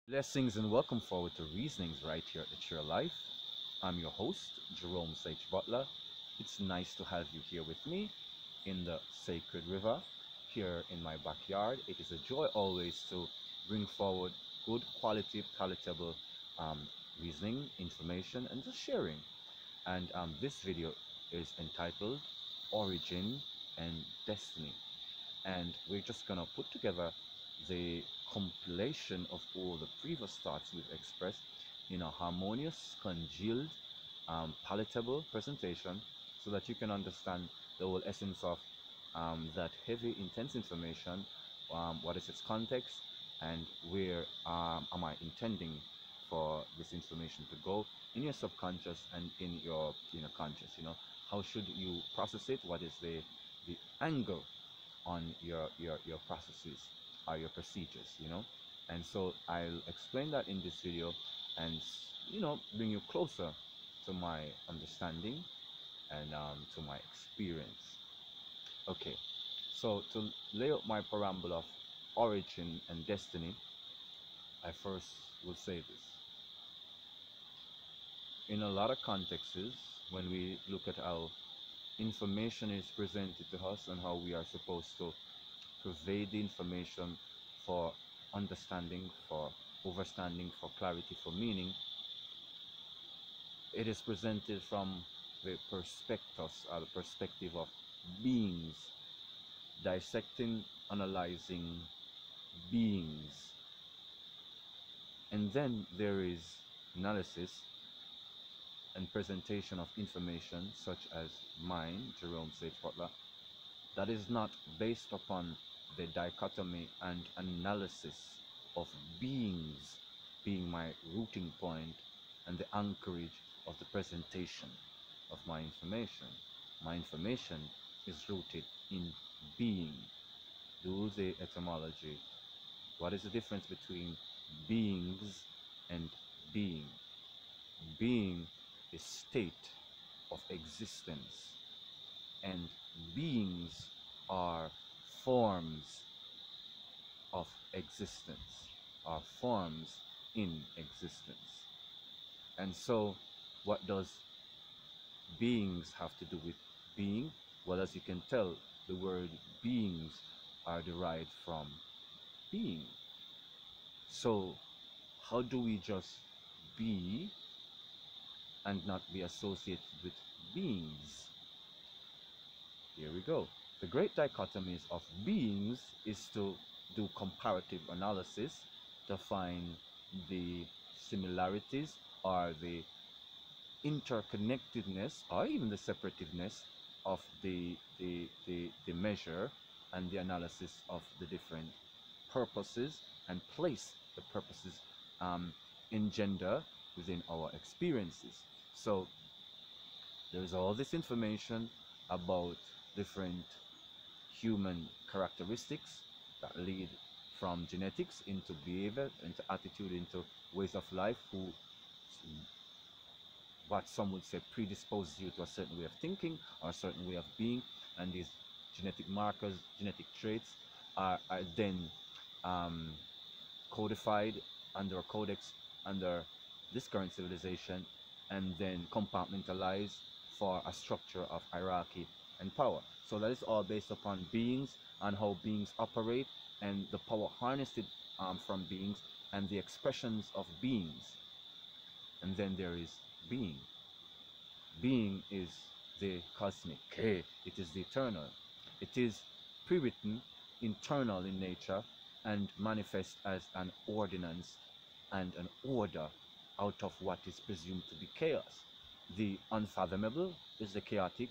Blessings and welcome forward to Reasonings right here at the Chair Life. I'm your host, Jerome Sage Butler. It's nice to have you here with me in the sacred river here in my backyard. It is a joy always to bring forward good quality, palatable reasoning, information, and just sharing. And this video is entitled Origin and Destiny. And we're just gonna put together the compilation of all the previous thoughts we've expressed in a harmonious, congealed, palatable presentation so that you can understand the whole essence of that heavy, intense information, what is its context, and where am I intending for this information to go in your subconscious and in your inner conscious. How should you process it? What is the angle on your processes or your procedures. And so I'll explain that in this video and bring you closer to my understanding and to my experience. Okay, so to lay out my preamble of origin and destiny, I first will say this. In a lot of contexts, when we look at how information is presented to us and how we are supposed to pervade the information for understanding, for overstanding, for clarity, for meaning, it is presented from the perspectus or the perspective of beings, dissecting, analyzing beings. And then there is analysis and presentation of information such as mine, Jerome Sage Butler, that is not based upon the dichotomy and analysis of beings being my rooting point and the anchorage of the presentation of my information. My information is rooted in being. Do the etymology. What is the difference between beings and being? Being is state of existence, and beings are forms of existence, are forms in existence. And so what does beings have to do with being? Well, as you can tell, the word beings are derived from being. So how do we just be and not be associated with beings? Here we go. The great dichotomies of beings is to do comparative analysis to find the similarities or the interconnectedness or even the separativeness of the measure and the analysis of the different purposes and place the purposes engender within our experiences. So there's all this information about different human characteristics that lead from genetics into behavior, into attitude, into ways of life, what some would say predisposes you to a certain way of thinking or a certain way of being, and these genetic markers, genetic traits are then codified under a codex under this current civilization and then compartmentalized for a structure of hierarchy and power. So that is all based upon beings and how beings operate and the power harnessed from beings and the expressions of beings. And then there is being. Being is the cosmic. It is the eternal. It is pre-written, internal in nature, and manifest as an ordinance and an order out of what is presumed to be chaos. The unfathomable is the chaotic,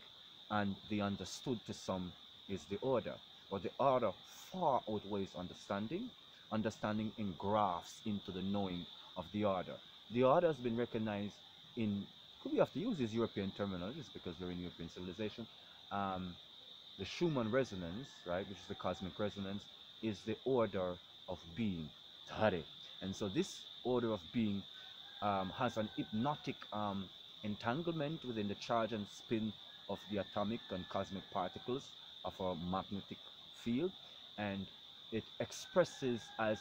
and the understood to some is the order. But the order far outweighs understanding. Understanding engrafts into the knowing of the order. The order has been recognized in, could we have to use this European terminology just because we're in European civilization. The Schumann resonance, right, which is the cosmic resonance, is the order of being. And so this order of being has an hypnotic entanglement within the charge and spin of the atomic and cosmic particles of our magnetic field, and it expresses as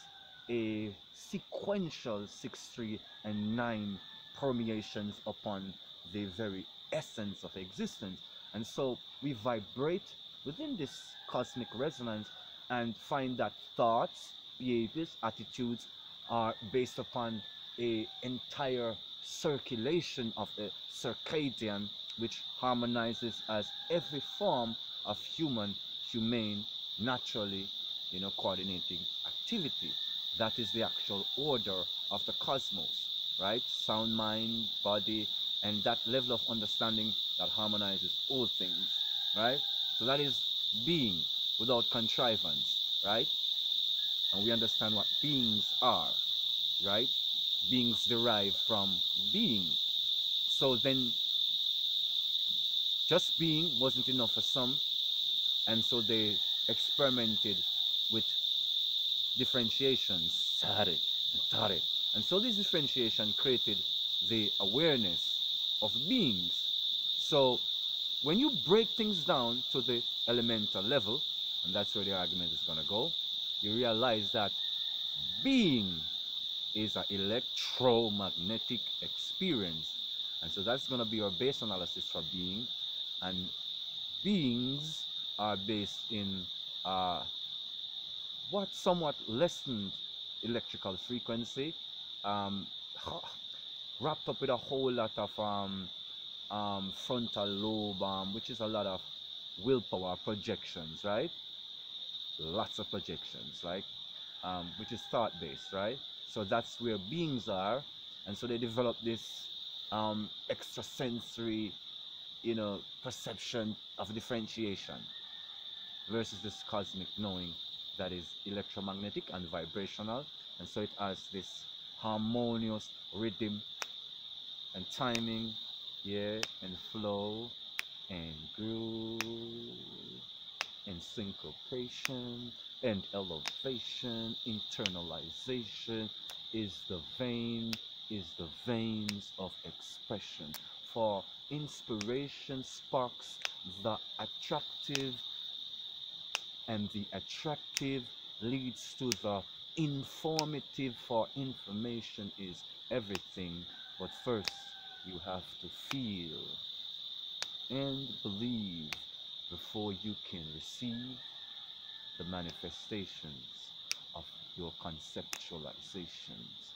a sequential 6, 3, and 9 permeations upon the very essence of existence. And so we vibrate within this cosmic resonance and find that thoughts, behaviors, attitudes are based upon a entire circulation of the circadian, which harmonizes as every form of humane, naturally, coordinating activity. That is the actual order of the cosmos, right? Sound, mind, body, and that level of understanding that harmonizes all things, right? So that is being without contrivance, right? And we understand what beings are, right? Beings derive from being. So then just being wasn't enough for some, and so they experimented with differentiations, and so this differentiation created the awareness of beings. So when you break things down to the elemental level, and that's where the argument is going to go, you realize that being is an electromagnetic experience. And so that's going to be our base analysis for being. And beings are based in what somewhat lessened electrical frequency, um, wrapped up with a whole lot of frontal lobe, which is a lot of willpower projections, right? Lots of projections, right? Which is thought-based, right? So that's where beings are, and so they develop this extrasensory, perception of differentiation versus this cosmic knowing that is electromagnetic and vibrational, and so it has this harmonious rhythm and timing, yeah, and flow and groove and syncopation and elevation. Internalization is the veins of expression. For inspiration sparks the attractive, and the attractive leads to the informative. For information is everything, but first you have to feel and believe before you can receive the manifestations of your conceptualizations.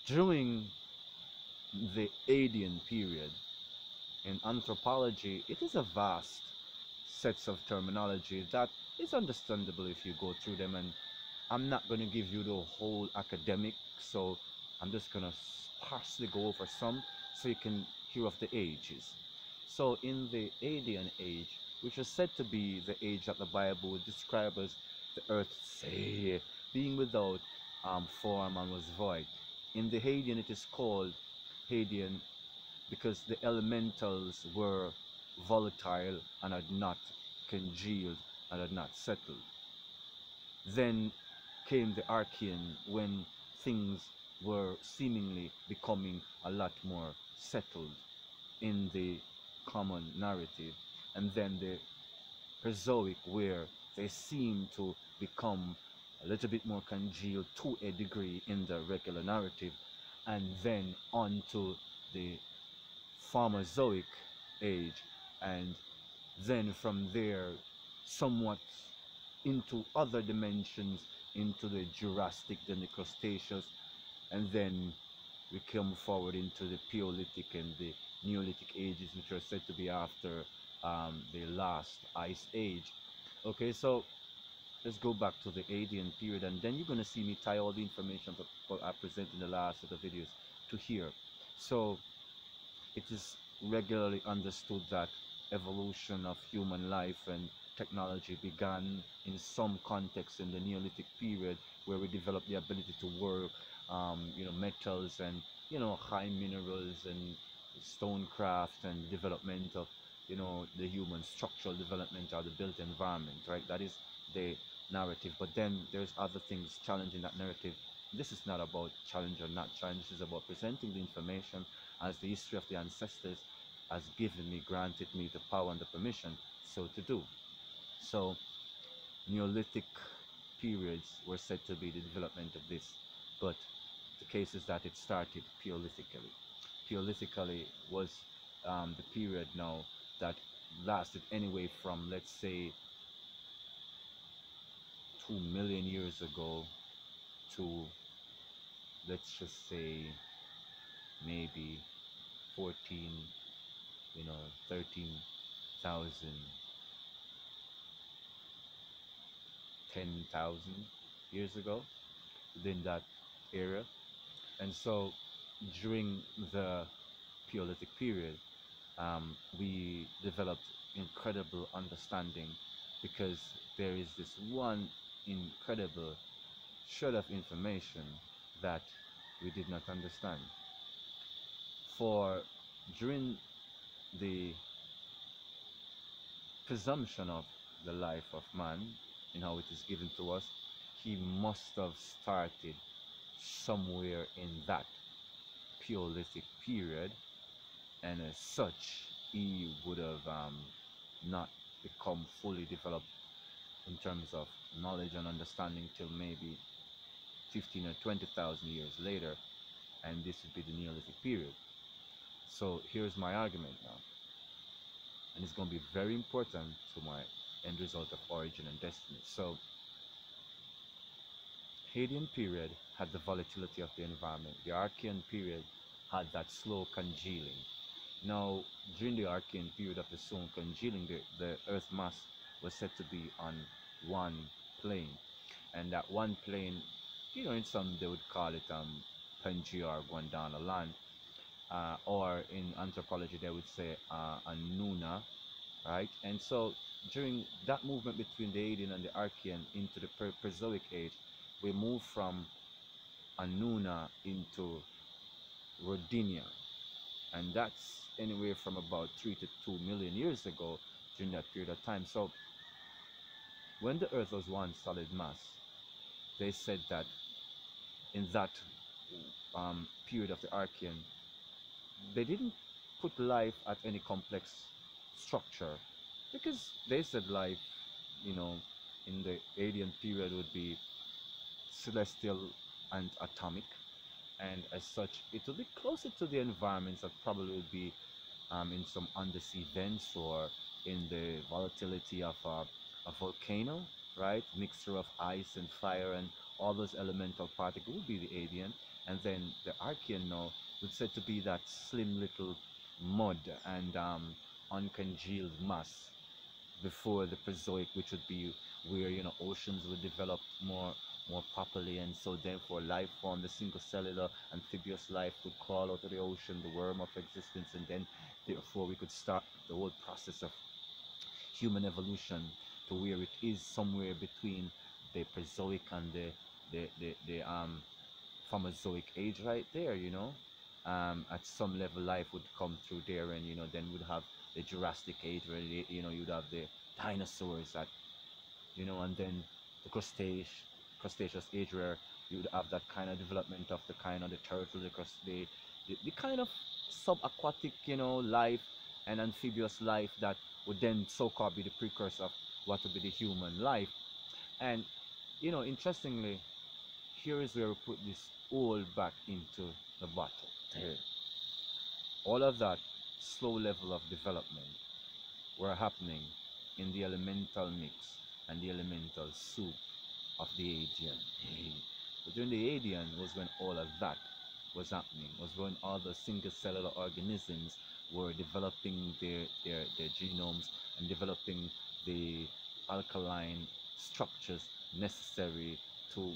During the Archaean period, in anthropology, it is a vast sets of terminology that is understandable if you go through them, and I'm not going to give you the whole academic, so I'm just going to sparsely go over some so you can hear of the ages. So in the Archaean age, which is said to be the age that the Bible would describe as the earth, say, being without form and was void. In the Archaean, it is called Archaean because the elementals were volatile and had not congealed and had not settled. Then came the Archaean, when things were seemingly becoming a lot more settled in the common narrative, and then the Mesozoic, where they seem to become a little bit more congealed to a degree in the regular narrative, and then on to the Pharmazoic age, and then from there somewhat into other dimensions, into the Jurassic, then the Cretaceous, and then we come forward into the Paleolithic and the Neolithic ages, which are said to be after the last ice age. Okay, so let's go back to the Archaean period, and then you're going to see me tie all the information that I present in the last of the videos to here. So it is regularly understood that evolution of human life and technology began in some context in the Neolithic period, where we developed the ability to work metals and high minerals and stonecraft, and development of the human structural development or the built environment, right? That is the narrative. But then there's other things challenging that narrative. This is not about challenge or not challenge. This is about presenting the information as the history of the ancestors has given me, granted me the power and the permission so to do. So Neolithic periods were said to be the development of this, but the case is that it started Paleolithically. Paleolithically was the period now that lasted anyway from, let's say, 2 million years ago to, let's just say, maybe 14, 13,000, 10,000 years ago, within that area. And so during the Paleolithic period, we developed incredible understanding because there is this one incredible shred of information that we did not understand. For during the presumption of the life of man and how it is given to us, he must have started somewhere in that Paleolithic period, and as such he would have not become fully developed in terms of knowledge and understanding till maybe 15 or 20,000 years later, and this would be the Neolithic period. So here's my argument now, and it's going to be very important to my end result of origin and destiny. So Hadean period had the volatility of the environment. The Archaean period had that slow congealing. Now, during the Archaean period of the slow congealing, the Earth mass was said to be on one plane, and that one plane, in some they would call it Pangea or Gondwana land, or in anthropology they would say Anuna, right? And so during that movement between the Hadean and the Archaean into the Prezoic age, we move from Anuna into Rodinia, and that's anywhere from about 3 to 2 million years ago during that period of time. So when the Earth was one solid mass, they said that in that period of the Archean, they didn't put life at any complex structure, because they said life, in the Hadean period would be celestial and atomic, and as such it will be closer to the environments that probably would be in some undersea vents or in the volatility of a volcano, right? Mixture of ice and fire and all those elemental particles would be the Hadean, and then the Archean now would said to be that slim little mud and uncongealed mass before the Prezoic, which would be where oceans would develop more properly, and so therefore life form, the single cellular amphibious life, would crawl out of the ocean, the worm of existence, and then therefore we could start the whole process of human evolution to where it is somewhere between the Prezoic and the Pharmazoic age right there, at some level life would come through there, and then we'd have the Jurassic age where you'd have the dinosaurs that and then the crustaceous age where you would have that kind of development of the kind of the turtle, the kind of subaquatic life and amphibious life that would then so-called be the precursor of what would be the human life. And interestingly, here is where we put this all back into the bottle. All of that slow level of development were happening in the elemental mix and the elemental soup of the Hadean. But during the Hadean was when all of that was happening, was when all the single cellular organisms were developing their genomes and developing the alkaline structures necessary to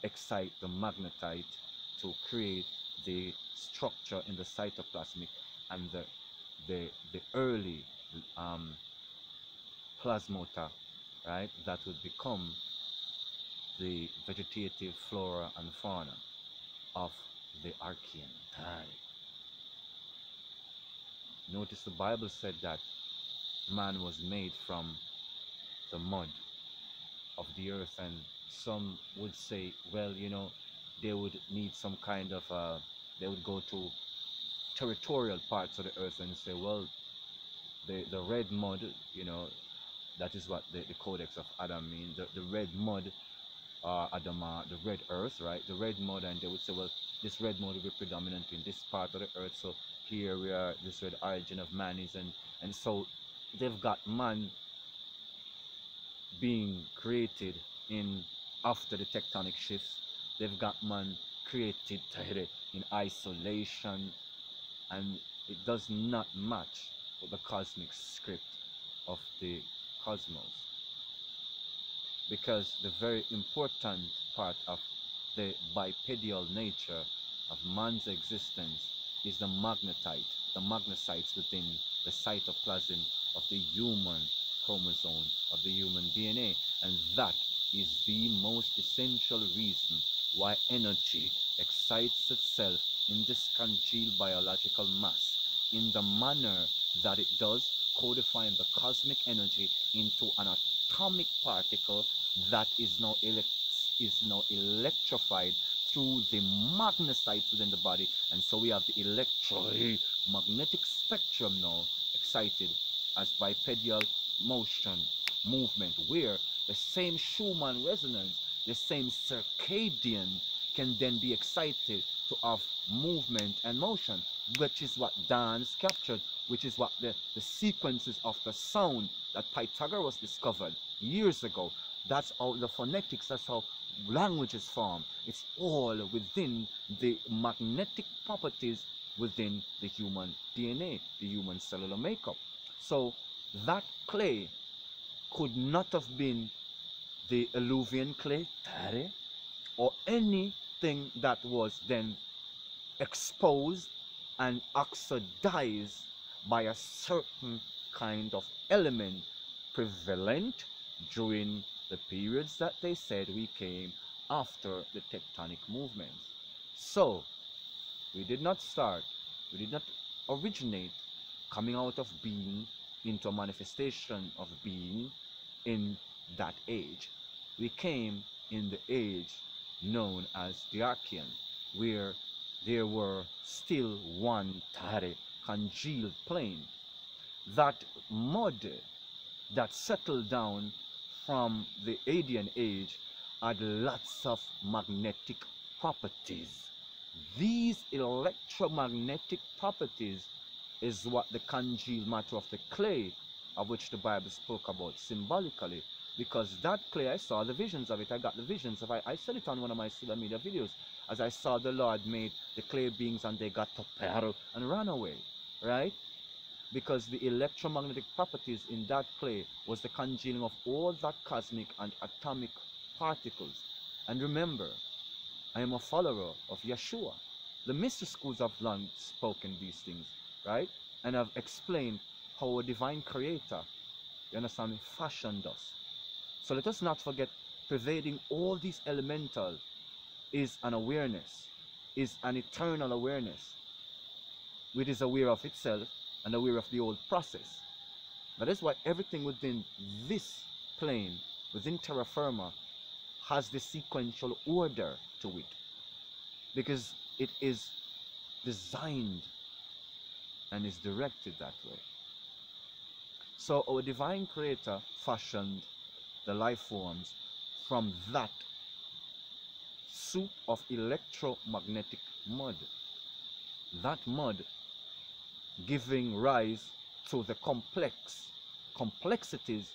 excite the magnetite to create the structure in the cytoplasmic and the early plasmata, right, that would become the vegetative flora and fauna of the Archean time. Notice the Bible said that man was made from the mud of the earth, and some would say, well, they would need some kind of they would go to territorial parts of the earth and say, well, the red mud, that is what the Codex of Adam means. The red mud Adama, the red earth, right? The red mud, and they would say, well, this red mud will be predominant in this part of the earth. So here we are, this is where the origin of man is, and so they've got man being created in after the tectonic shifts. They've got man created in isolation, and it does not match with the cosmic script of the cosmos, because the very important part of the bipedal nature of man's existence is the magnetite, the magnesites within the cytoplasm of the human chromosome, of the human DNA, and that is the most essential reason why energy excites itself in this congealed biological mass in the manner that it does, codifying the cosmic energy into an atomic particle that is now electrified through the magnesites within the body. And so we have the electromagnetic spectrum now excited as bipedal movement, where the same Schumann resonance, the same circadian, can then be excited to have movement and motion, which is what Dan's captured, which is what the sequences of the sound that Pythagoras discovered years ago. That's how the phonetics, that's how languages form. It's all within the magnetic properties within the human DNA, the human cellular makeup. So that clay could not have been the alluvian clay, or anything that was then exposed and oxidized by a certain kind of element prevalent during the periods that they said we came after the tectonic movements. So we did not originate coming out of being into a manifestation of being in that age. We came in the age known as the Archaean, where there were still one congealed plane. That mud that settled down from the Adian age had lots of magnetic properties. These electromagnetic properties is what the congealed matter of the clay, of which the Bible spoke about symbolically. Because that clay, I saw the visions of it. I got the visions of it. I said it on one of my social media videos. As I saw the Lord made the clay beings and they got to peril and ran away. Right? Because the electromagnetic properties in that clay was the congealing of all that cosmic and atomic particles. And remember, I am a follower of Yeshua. The mystery schools have long spoken these things, right? And I've explained how a divine creator, you understand me, fashioned us. So let us not forget, pervading all these elemental is an awareness, is an eternal awareness, which is aware of itself and aware of the old process. That is why everything within this plane, within terra firma, has the sequential order to it, because it is designed and is directed that way. So our divine creator fashioned the life forms from that soup of electromagnetic mud. That mud giving rise to the complexities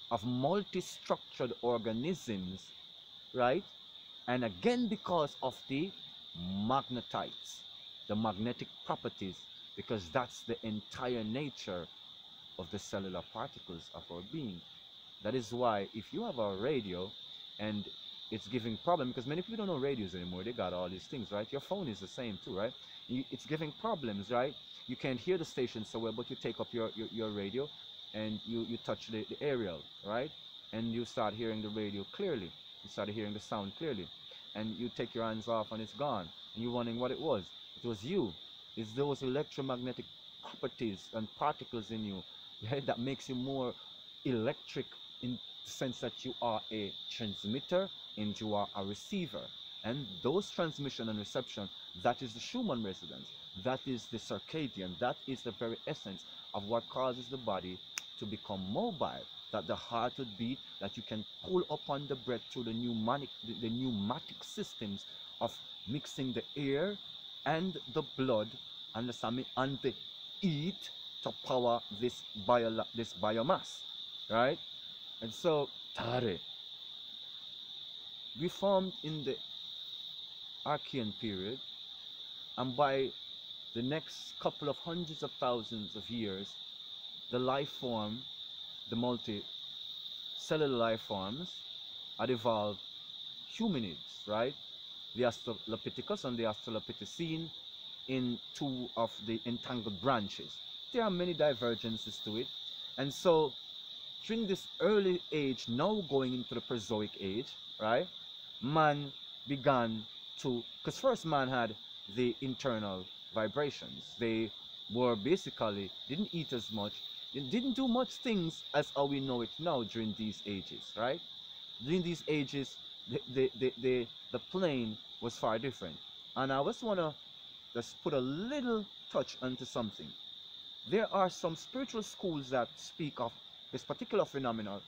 of multi-structured organisms, right? And again, because of the magnetites, the magnetic properties, because that's the entire nature of the cellular particles of our being. That is why if you have a radio and it's giving problem, because many people don't know radios anymore, they got all these things, right? Your phone is the same too, right? It's giving problems, right? You can't hear the station so well, but you take up your radio and you touch the aerial, right? And you start hearing the radio clearly. You start hearing the sound clearly. And you take your hands off and it's gone. And you're wondering what it was. It was you. It's those electromagnetic properties and particles in you, right, that makes you more electric, in the sense that you are a transmitter and you are a receiver. And those transmission and reception, that is the Schumann resonance. That is the circadian. That is the very essence of what causes the body to become mobile. that the heart would beat, that you can pull upon the breath through the pneumatic systems of mixing the air and the blood and the heat to power this biomass, right? And so Tare, we formed in the Archaean period, and by the next couple of hundreds of thousands of years, the life form, the multi-cellular life forms, had evolved humanids, right? The Australopithecus and the Australopithecine in two of the entangled branches. There are many divergences to it, and so during this early age, now going into the Prezoic age, right, man began to, because first man had the internal vibrations. They were basically, didn't eat as much, didn't do much things as how we know it now during these ages, right? During these ages, the plane was far different. And I just want to just put a little touch onto something. There are some spiritual schools that speak of this particular phenomena,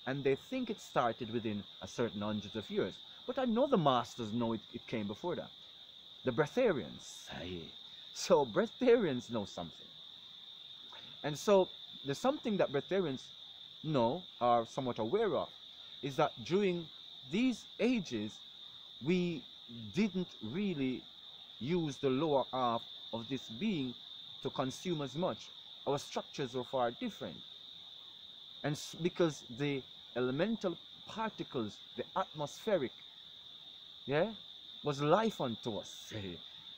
and they think it started within a certain hundreds of years. But I know the masters know it came before that. The breatharians, so breatharians know something. And so there's something that breatharians know, are somewhat aware of, is that during these ages, we didn't really use the lower half of this being to consume as much. Our structures were far different. And because the elemental particles, the atmospheric, was life unto us.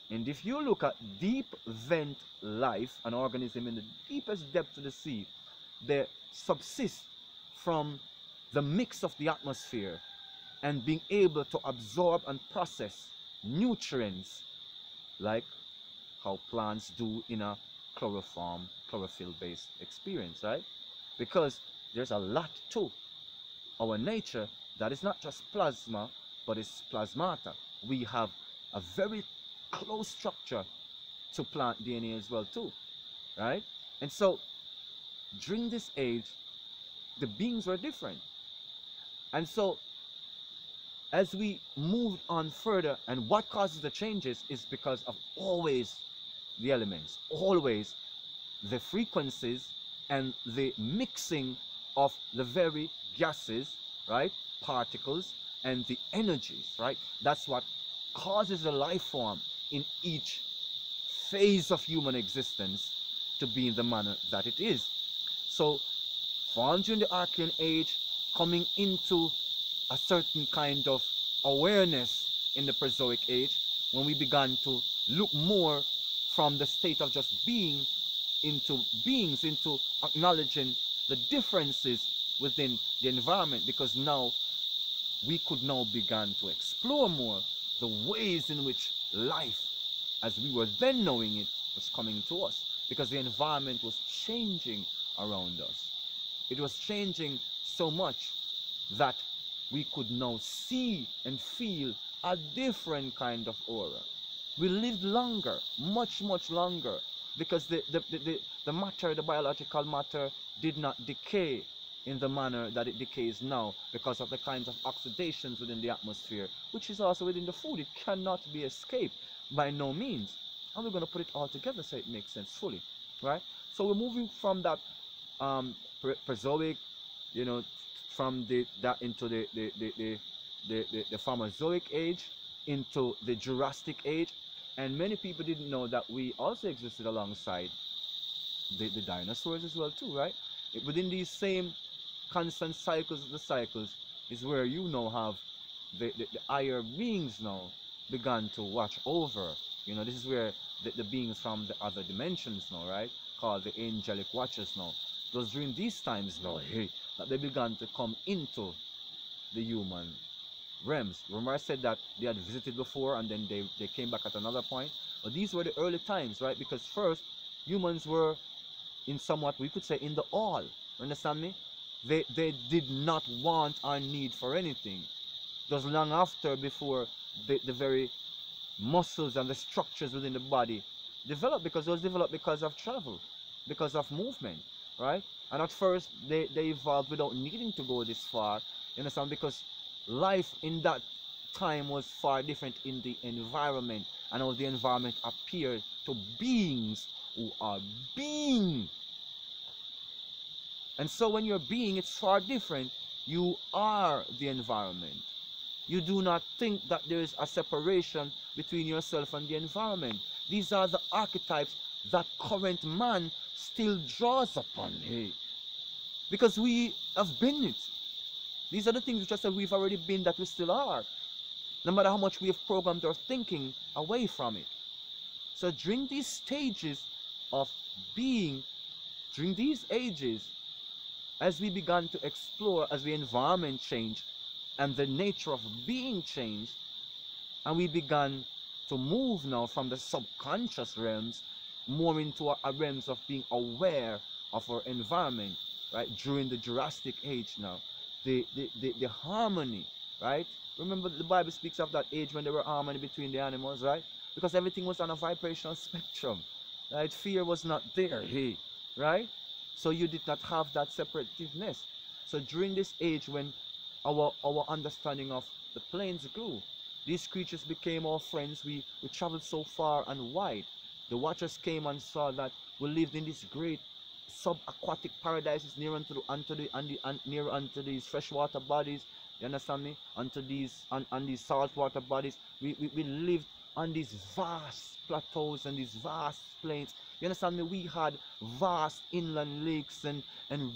And if you look at deep vent life, an organism in the deepest depths of the sea, they subsist from the mix of the atmosphere and being able to absorb and process nutrients like how plants do in a chlorophyll-based experience, right? Because there's a lot to our nature that is not just plasma, but it's plasmata. We have a very close structure to plant DNA as well too, right? And so during this age, the beings were different. And so as we moved on further, and what causes the changes is because of always the elements, always the frequencies and the mixing of the very gases, right, particles, and the energies, right? That's what causes the life form in each phase of human existence to be in the manner that it is. So formed during the Archaean age, coming into a certain kind of awareness in the Prezoic age, when we began to look more from the state of just being into beings, into acknowledging the differences within the environment, because now we could now begin to explore more the ways in which life, as we were then knowing it, was coming to us, because the environment was changing around us. It was changing so much that we could now see and feel a different kind of aura. We lived longer, much longer, because the matter, the biological matter, did not decay in the manner that it decays now because of the kinds of oxidations within the atmosphere, which is also within the food. It cannot be escaped by no means. And we're going to put it all together so it makes sense fully, right? So we're moving from that Prezoic, you know, from that into the Pharmazoic age, into the Jurassic age, and many people didn't know that we also existed alongside the dinosaurs as well too, right? Within these same constant cycles of the cycles is where you now have the higher beings now began to watch over. You know, this is where the beings from the other dimensions now, right, called the angelic watchers now. It was during these times now, that they began to come into the human realms. Remember I said that they had visited before and then they came back at another point? But these were the early times, right? Because first, humans were in somewhat, we could say, in the all. Understand me? They did not want or need for anything. It was long after before the very muscles and the structures within the body developed, because it was developed because of travel, because of movement. right? And at first they evolved without needing to go this far, you understand, because life in that time was far different in the environment, and how the environment appeared to beings who are being. And so when you're being, it's far different. You are the environment. You do not think that there is a separation between yourself and the environment. These are the archetypes that current man still draws upon. Hey, because we have been it. These are the things which I said we've already been, that we still are, no matter how much we have programmed our thinking away from it. So during these stages of being, during these ages, as we began to explore, as the environment changed and the nature of being changed, and we began to move now from the subconscious realms more into a realms of being aware of our environment, right? During the Jurassic age now, the harmony, right? Remember, the Bible speaks of that age when there were harmony between the animals, right? Because everything was on a vibrational spectrum, right? Fear was not there, hey, right? So you did not have that separativeness. So during this age, when our understanding of the planes grew, these creatures became our friends. We traveled so far and wide. The watchers came and saw that we lived in this great sub-aquatic paradises near unto these freshwater bodies. You understand me? Unto these on these saltwater bodies. We lived on these vast plateaus and these vast plains. You understand me? We had vast inland lakes and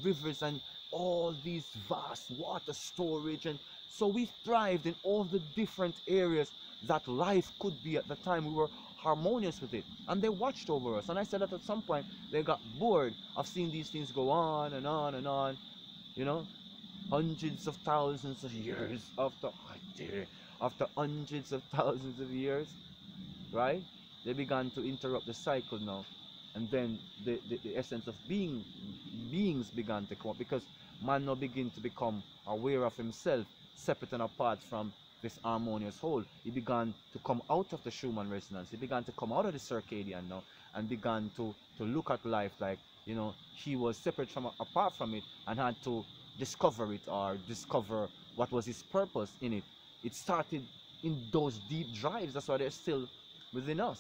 rivers and all these vast water storage, and so we thrived in all the different areas that life could be at the time. We were harmonious with it, and they watched over us. And I said that at some point they got bored of seeing these things go on and on and on, you know, hundreds of thousands of years after hundreds of thousands of years, right? They began to interrupt the cycle now, and then the essence of beings began to come up, because man now begin to become aware of himself, separate and apart from this harmonious whole. He began to come out of the Schumann resonance. He began to come out of the circadian now, and began to look at life like, you know, he was separate from, apart from it, and had to discover it, or discover what was his purpose in it. It started in those deep drives. That's why they're still within us.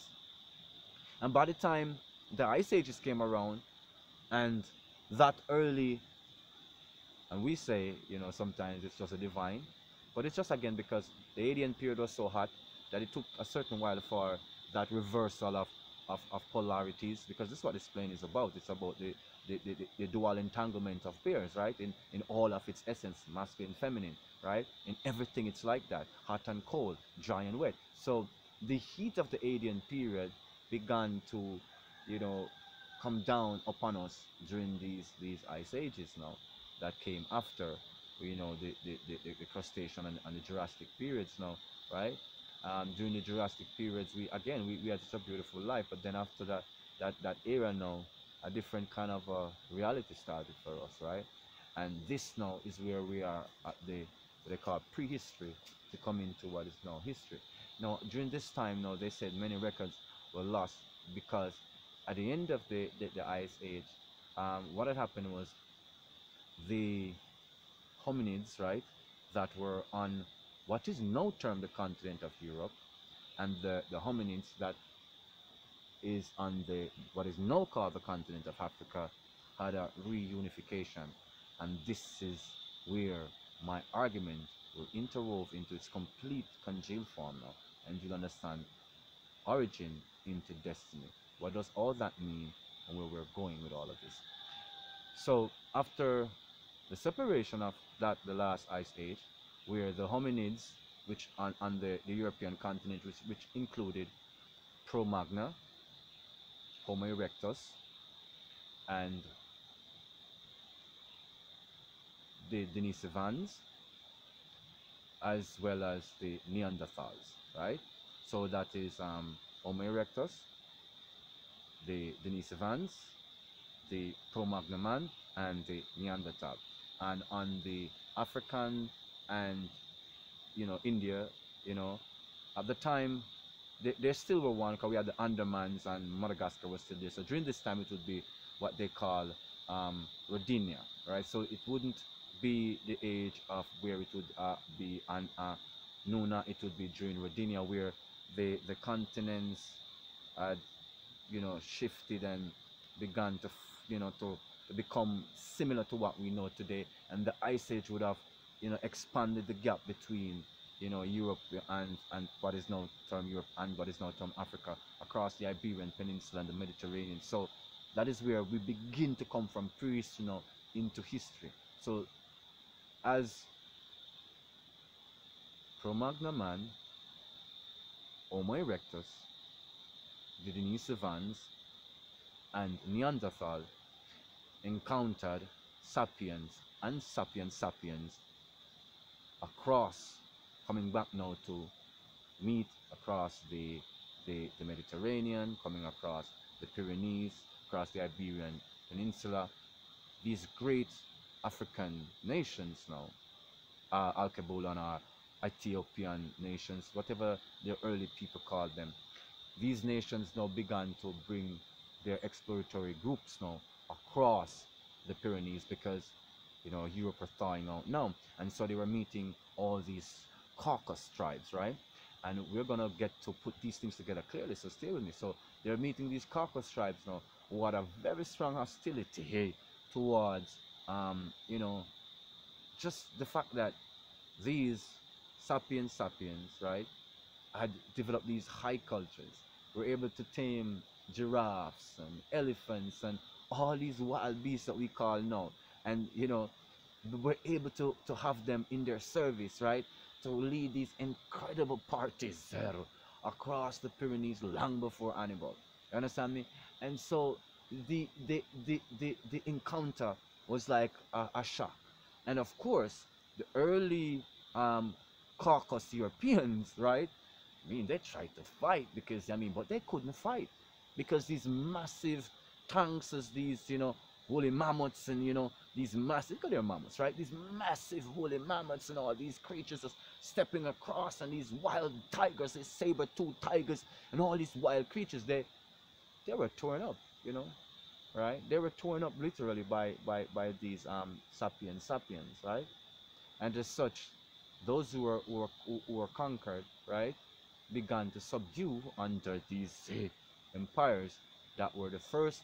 And by the time the ice ages came around, and that early, and we say, you know, sometimes it's just a divine, but it's just again because the Archaean period was so hot that it took a certain while for that reversal of polarities, because this is what this plane is about. It's about the dual entanglement of pairs, right? In all of its essence, masculine, feminine, right? In everything it's like that, hot and cold, dry and wet. So the heat of the Archaean period began to, you know, come down upon us during these ice ages now that came after, you know, the Crustacean and the Jurassic periods now, right? During the Jurassic periods, we had such a beautiful life, but then after that era now, a different kind of reality started for us, right? And this now is where we are at what they call prehistory, to come into what is now history. Now, during this time now, they said many records were lost, because at the end of the ice age, what had happened was the hominids, right, that were on what is now termed the continent of Europe, and the hominids that is on the what is now called the continent of Africa, had a reunification. And this is where my argument will interwove into its complete congealed form now, and you'll understand origin into destiny. What does all that mean, and where we're going with all of this? So after the separation of the last ice age, where the hominids, which on the European continent, which included Cro-Magnon, Homo erectus, and the Denisovans, as well as the Neanderthals, right? So that is Homo erectus, the Denisovans, the Cro-Magnon man, and the Neanderthal. And on the African and, you know, India, you know, at the time there still were one, because we had the Andamans, and Madagascar was still there. So during this time it would be what they call Rodinia, right? So it wouldn't be the age of where it would be an Nuna. It would be during Rodinia, where the continents had, you know, shifted and began to you know, to become similar to what we know today, and the ice age would have, you know, expanded the gap between, you know, Europe and what is now termed Europe and what is now termed Africa, across the Iberian Peninsula and the Mediterranean. So that is where we begin to come from prehistory, you know, into history. So as Cro-Magnon man, Homo erectus, the Denisovans, and Neanderthal encountered sapiens and sapiens across, coming back now to meet across the Mediterranean, coming across the Pyrenees, across the Iberian Peninsula. These great African nations now, Alkebulan or Ethiopian nations, whatever the early people called them, these nations now began to bring their exploratory groups now across the Pyrenees, because, you know, Europe was thawing out now, and so they were meeting all these Caucasus tribes, right? And we're gonna get to put these things together clearly, so stay with me. So they're meeting these Caucasus tribes now, who had a very strong hostility towards, you know, just the fact that these sapiens, right, had developed these high cultures, were able to tame giraffes and elephants and all these wild beasts that we call now, and, you know, were able to have them in their service, right, to lead these incredible parties across the Pyrenees long before Hannibal. You understand me? And so the encounter was like a shock. And of course, the early Caucasus Europeans, right? I mean, they tried to fight because, I mean, but they couldn't fight because these massive tanks, as these, you know, woolly mammoths, and, you know, these massive, look at their mammoths, right? These massive woolly mammoths and all these creatures just stepping across, and these wild tigers, these saber-toothed tigers, and all these wild creatures, they were torn up, you know, right? They were torn up literally by these sapiens, right? And as such, those who were conquered, right, began to subdue under these empires that were the first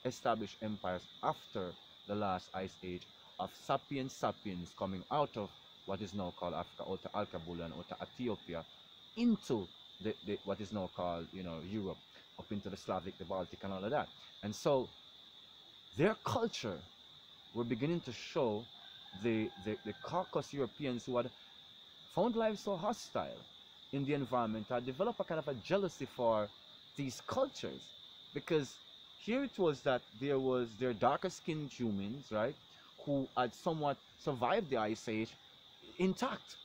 established empires after the last ice age of sapiens coming out of what is now called Africa, out of Alkebulan, out of Ethiopia, into the what is now called, you know, Europe, up into the Slavic, the Baltic, and all of that. And so their culture were beginning to show the Caucasus Europeans, who had found life so hostile in the environment, had developed a kind of a jealousy for these cultures, because here it was that there was their darker skinned humans, right, who had somewhat survived the ice age intact,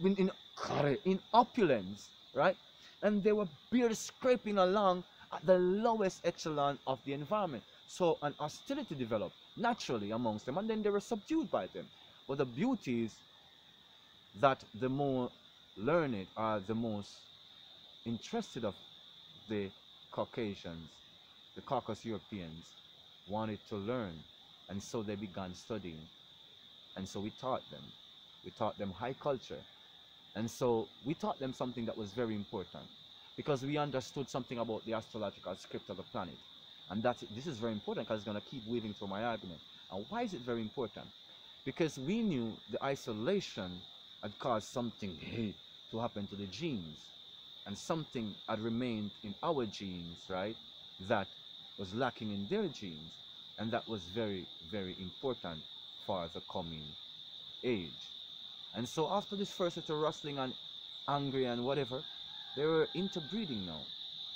in opulence, right, and they were barely scraping along at the lowest echelon of the environment. So an hostility developed naturally amongst them, and then they were subdued by them. But the beauty is that the more learned or the most interested of the Caucasians, the Caucasus Europeans, wanted to learn, and so they began studying. And so we taught them. We taught them high culture. And so we taught them something that was very important, because we understood something about the astrological script of the planet. And this is very important, because it's going to keep weaving through my argument. And why is it very important? Because we knew the isolation had caused something to happen to the genes, and something had remained in our genes, right, that was lacking in their genes, and that was very, very important for the coming age. And so after this first little rustling and angry and whatever, they were interbreeding now,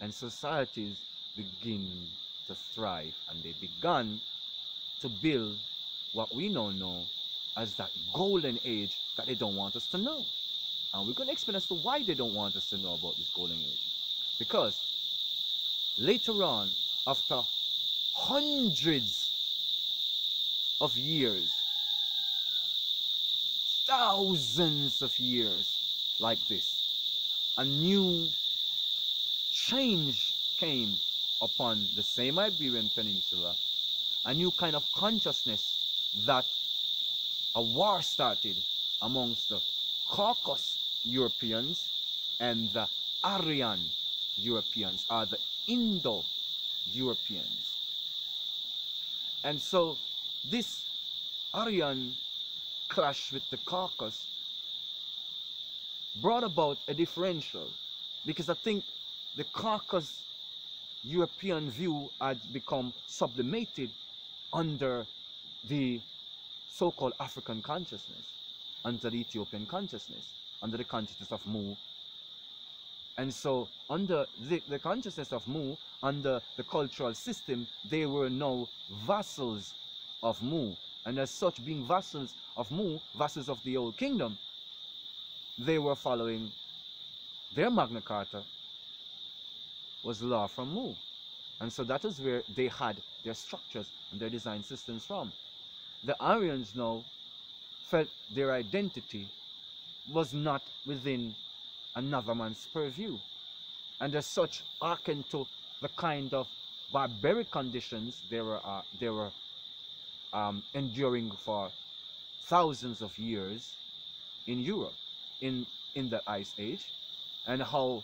and societies begin to thrive, and they began to build what we now know as that golden age that they don't want us to know. And we're going to explain as to why they don't want us to know about this golden age. Because later on, after hundreds of years, thousands of years like this, a new change came upon the same Iberian Peninsula, a new kind of consciousness that a war started amongst the Caucasus Europeans and the Aryan Europeans, or the Indo-Europeans. And so this Aryan clash with the Caucasus brought about a differential, because I think the Caucasus European view had become sublimated under the so-called African consciousness, under the Ethiopian consciousness, under the consciousness of Mu. And so under the consciousness of Mu, under the cultural system, they were now vassals of Mu. And as such, being vassals of Mu, vassals of the Old Kingdom, they were following their Magna Carta was law from Mu. And so that is where they had their structures and their design systems from. The Aryans now felt their identity was not within another man's purview, and as such hearkened to the kind of barbaric conditions they were enduring for thousands of years in Europe in the Ice Age, and how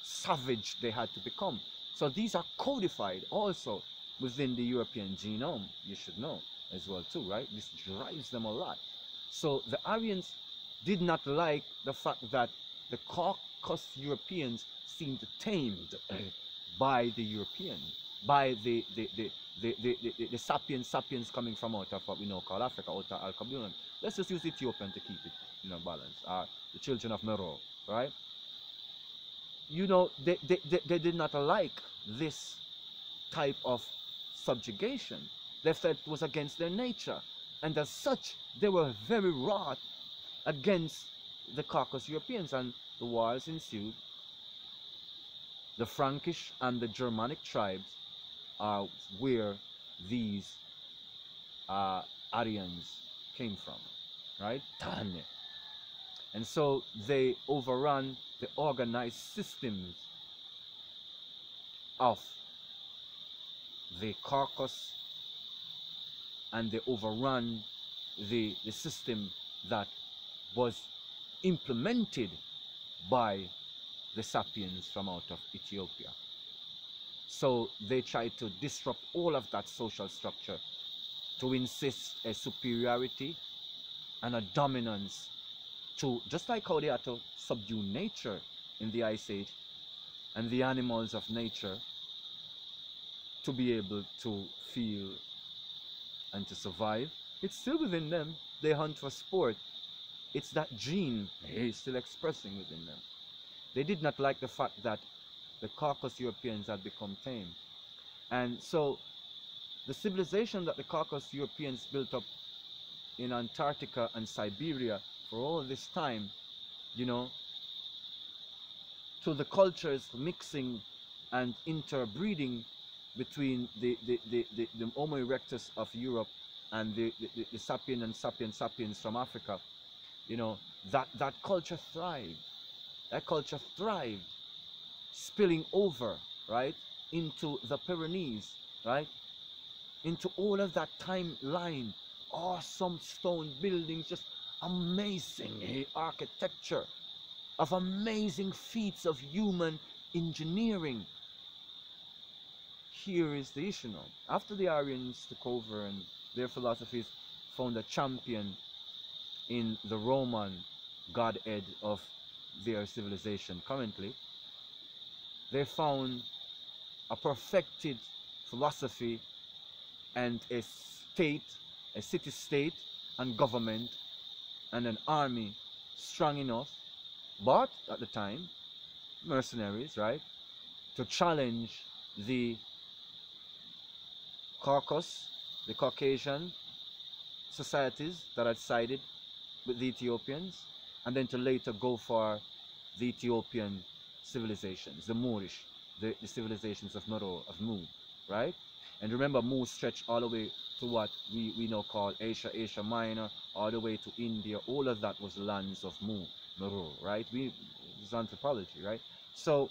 savage they had to become. So these are codified also within the European genome, you should know as well too, right? This drives them a lot. So the Aryans did not like the fact that the Caucasus Europeans seemed tamed by the European, by the sapiens coming from out of what we know called Africa, out of Al-Kabulon. Let's just use Ethiopian to keep it, you know, balanced. The children of Meroe, right? You know, they did not like this type of subjugation. They felt it was against their nature, and as such they were very wroth against the Caucasus Europeans, and the wars ensued. The Frankish and the Germanic tribes are where these Aryans came from, right? And so they overrun the organized systems of the Caucasus, and they overrun the system that was implemented by the sapiens from out of Ethiopia. So they tried to disrupt all of that social structure to insist a superiority and a dominance, to just like how they had to subdue nature in the Ice Age and the animals of nature to be able to feel and to survive. It's still within them. They hunt for sport. It's that gene is still expressing within them. They did not like the fact that the Caucasus Europeans had become tame. And so the civilization that the Caucasus Europeans built up in Antarctica and Siberia for all this time, you know, to the cultures mixing and interbreeding between the Homo erectus of Europe and the sapien and sapiens from Africa, you know, that culture thrived. That culture thrived, spilling over, right, into the Pyrenees, right, into all of that timeline. Awesome stone buildings, just amazing architecture, of amazing feats of human engineering. Here is the issue now. After the Aryans took over and their philosophies found a champion in the Roman godhead of their civilization currently, they found a perfected philosophy and a state, a city-state and government and an army strong enough, but at the time, mercenaries, right, to challenge the Caucasus, the Caucasian societies that had sided with the Ethiopians, and then to later go for the Ethiopian civilizations, the Moorish, the civilizations of Meroe, of Mu, right? And remember, Mu stretched all the way to what we now call Asia, Asia Minor, all the way to India. All of that was lands of Mu, Meroe, right? It's anthropology, right? So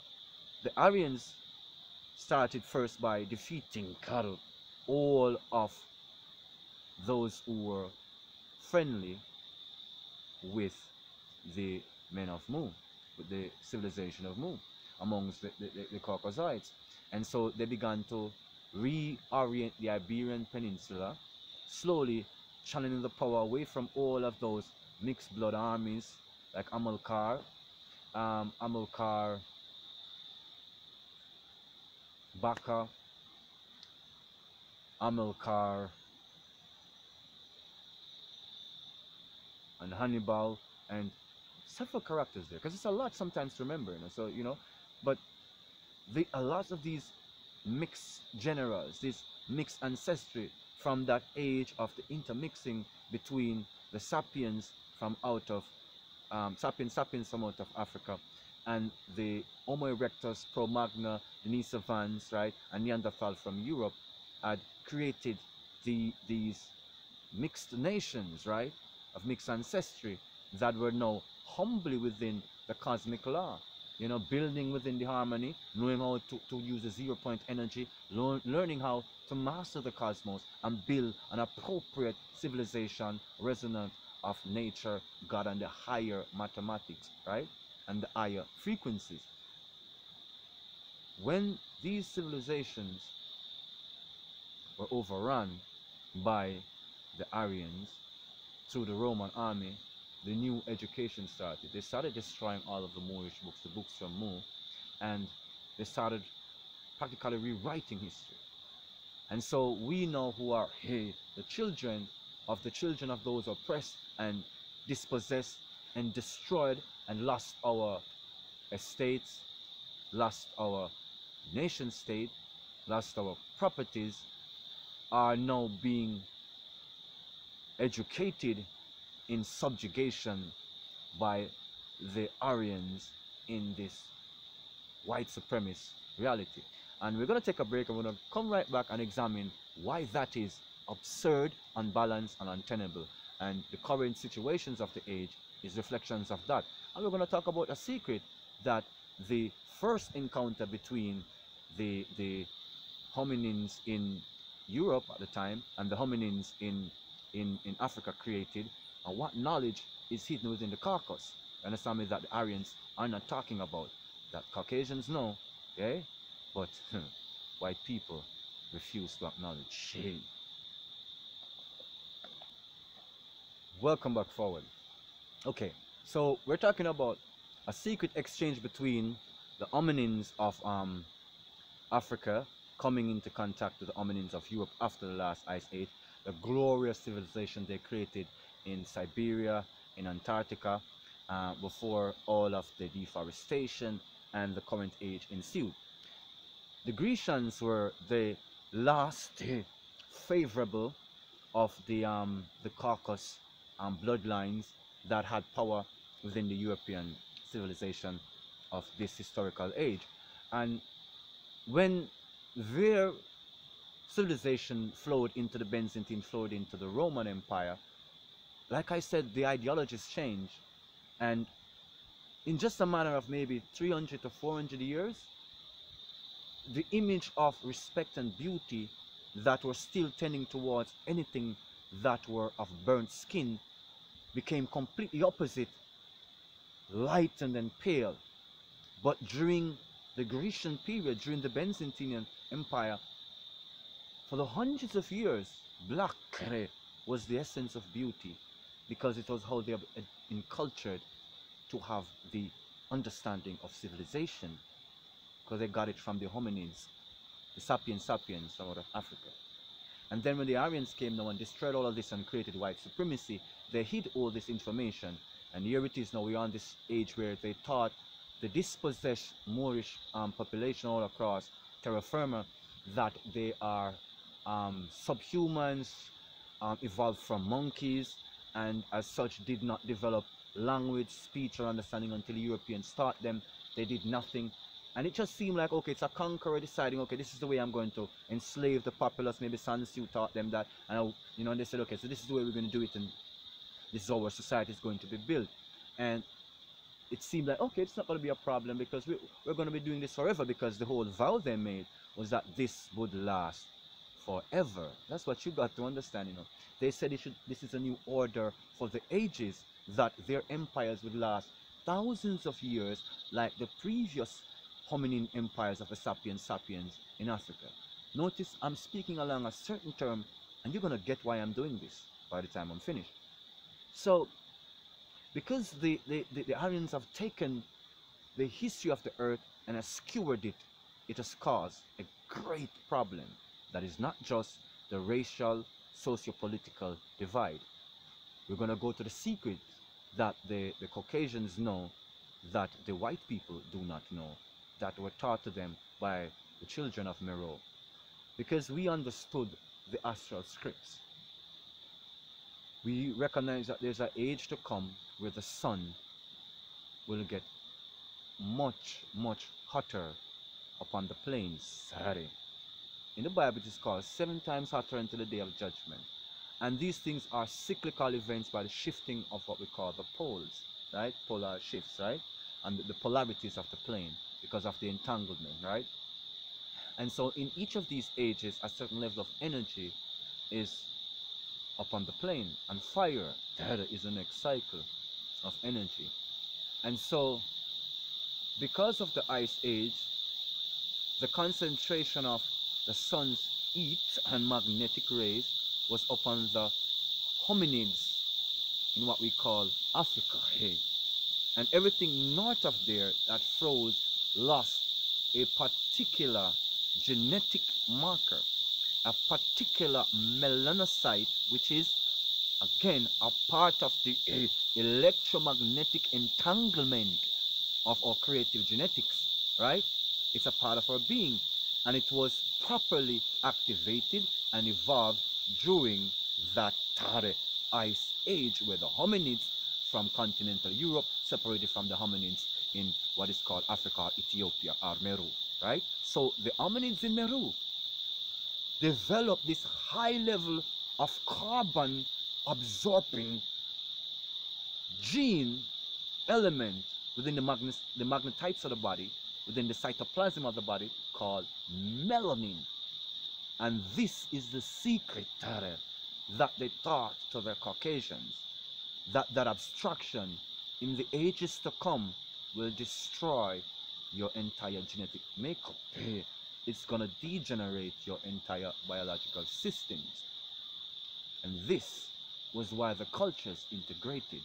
the Aryans started first by defeating all of those who were friendly with the men of Mu, with the civilization of Mu, amongst the Caucasites. And so they began to reorient the Iberian Peninsula, slowly channeling the power away from all of those mixed blood armies like Amilcar, Baka, Amilcar, and Hannibal, and several characters there, because it's a lot sometimes to remember, so but a lot of these mixed generals, this mixed ancestry from that age of the intermixing between the sapiens from out of sapiens from out of Africa, and the Homo erectus, Cro-Magnon, Denisovans, right, and Neanderthal from Europe, had created these mixed nations, right, of mixed ancestry that were now humbly within the cosmic law, building within the harmony, knowing how to use the 0-point energy, learning how to master the cosmos and build an appropriate civilization resonant of nature, God, and the higher mathematics, right, and the higher frequencies. When these civilizations were overrun by the Aryans through the Roman army, the new education started. They started destroying all of the Moorish books, the books from Mu, and they started practically rewriting history. And so we know who are the children of those oppressed and dispossessed and destroyed and lost our estates, lost our nation state, lost our properties, are now being educated in subjugation by the Aryans in this white supremacist reality. And we're going to take a break, and we're going to come right back and examine why that is absurd, unbalanced, and untenable. And the current situations of the age is reflections of that. And we're going to talk about a secret that the first encounter between the hominins in Europe at the time and the hominins in Africa created, and what knowledge is hidden within the Caucasus. Understand me, that the Aryans are not talking about, that Caucasians know, okay, but white people refuse to acknowledge. Shame. Welcome back forward. Okay, so we're talking about a secret exchange between the hominins of Africa coming into contact with the hominins of Europe after the last ice age, the glorious civilization they created in Siberia, in Antarctica, before all of the deforestation and the current age ensued. The Grecians were the last favorable of the Caucasus bloodlines that had power within the European civilization of this historical age. And when their civilization flowed into the Byzantine, flowed into the Roman Empire, like I said, the ideologies changed, and in just a matter of maybe 300 to 400 years, the image of respect and beauty that were still tending towards anything that were of burnt skin became completely opposite, lightened and pale. But during the Grecian period, during the Byzantine Empire, for the hundreds of years, black was the essence of beauty, because it was how they have been cultured to have the understanding of civilization, because they got it from the hominins, the sapiens from out of Africa. And then when the Aryans came now and destroyed all of this and created white supremacy, they hid all this information. And here it is now, we're on this age where they taught the dispossessed Moorish population all across terra firma that they are subhumans, evolved from monkeys, and as such did not develop language, speech, or understanding until the Europeans taught them. They did nothing. And it just seemed like, okay, it's a conqueror deciding, okay, this is the way I'm going to enslave the populace. Maybe Sun Tzu taught them that, and and they said, okay, so this is the way we're going to do it, and this is how our society is going to be built. And it seemed like, okay, it's not going to be a problem, because we're going to be doing this forever, because the whole vow they made was that this would last forever. That's what you got to understand, you know. They said this is a new order for the ages, that their empires would last thousands of years like the previous hominin empires of the sapiens in Africa. Notice I'm speaking along a certain term, and you're going to get why I'm doing this by the time I'm finished. So, because the Aryans have taken the history of the earth and has skewered it, it has caused a great problem that is not just the racial, socio-political divide. We're going to go to the secret that the Caucasians know that the white people do not know, that were taught to them by the children of Meru. Because we understood the astral scripts. We recognize that there's an age to come where the sun will get much, much hotter upon the plains. Sorry. In the Bible it is called 7 times hotter until the day of judgment. And these things are cyclical events by the shifting of what we call the poles, right? Polar shifts, right? And the polarities of the plane because of the entanglement, right? And so in each of these ages, a certain level of energy is upon the plane, and fire, that is the next cycle of energy. And so because of the ice age, the concentration of the sun's heat and magnetic rays was upon the hominids in what we call Africa. Hey. And everything north of there that froze lost a particular genetic marker, a particular melanocyte, which is again a part of the electromagnetic entanglement of our creative genetics, right? It's a part of our being, and it was properly activated and evolved during that ice age, where the hominids from continental Europe separated from the hominids in what is called Africa, Ethiopia, or Meru, right? So the hominids in Meru developed this high level of carbon absorbing gene element within the magnetites of the body, within the cytoplasm of the body, called melanin. And this is the secret that they taught to the Caucasians, that abstraction in the ages to come will destroy your entire genetic makeup. It's going to degenerate your entire biological systems. And this was why the cultures integrated,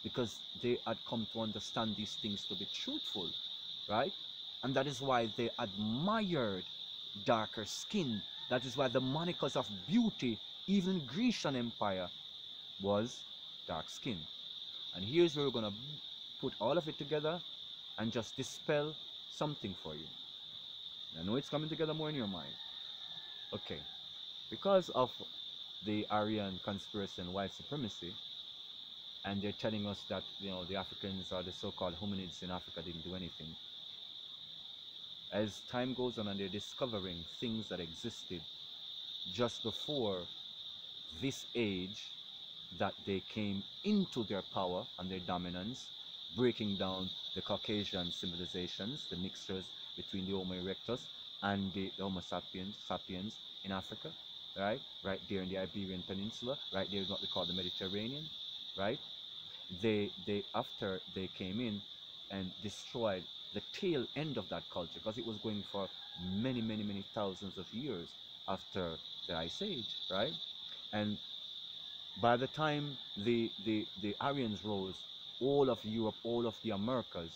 because they had come to understand these things to be truthful, right? And that is why they admired darker skin. That is why the monikers of beauty, even Grecian Empire, was dark skin. And here's where we're going to put all of it together and just dispel something for you. I know it's coming together more in your mind. Okay, because of the Aryan conspiracy and white supremacy, and they're telling us that, you know, the Africans or the so-called hominids in Africa didn't do anything. As time goes on and they're discovering things that existed just before this age, that they came into their power and their dominance, breaking down the Caucasian civilizations, the mixtures between the Homo erectus and the Homo sapiens in Africa, right there in the Iberian Peninsula, right there in what we call the Mediterranean, right? After they came in and destroyed the tail end of that culture, because it was going for many thousands of years after the Ice Age, right? And by the time the Aryans rose, all of Europe, all of the Americas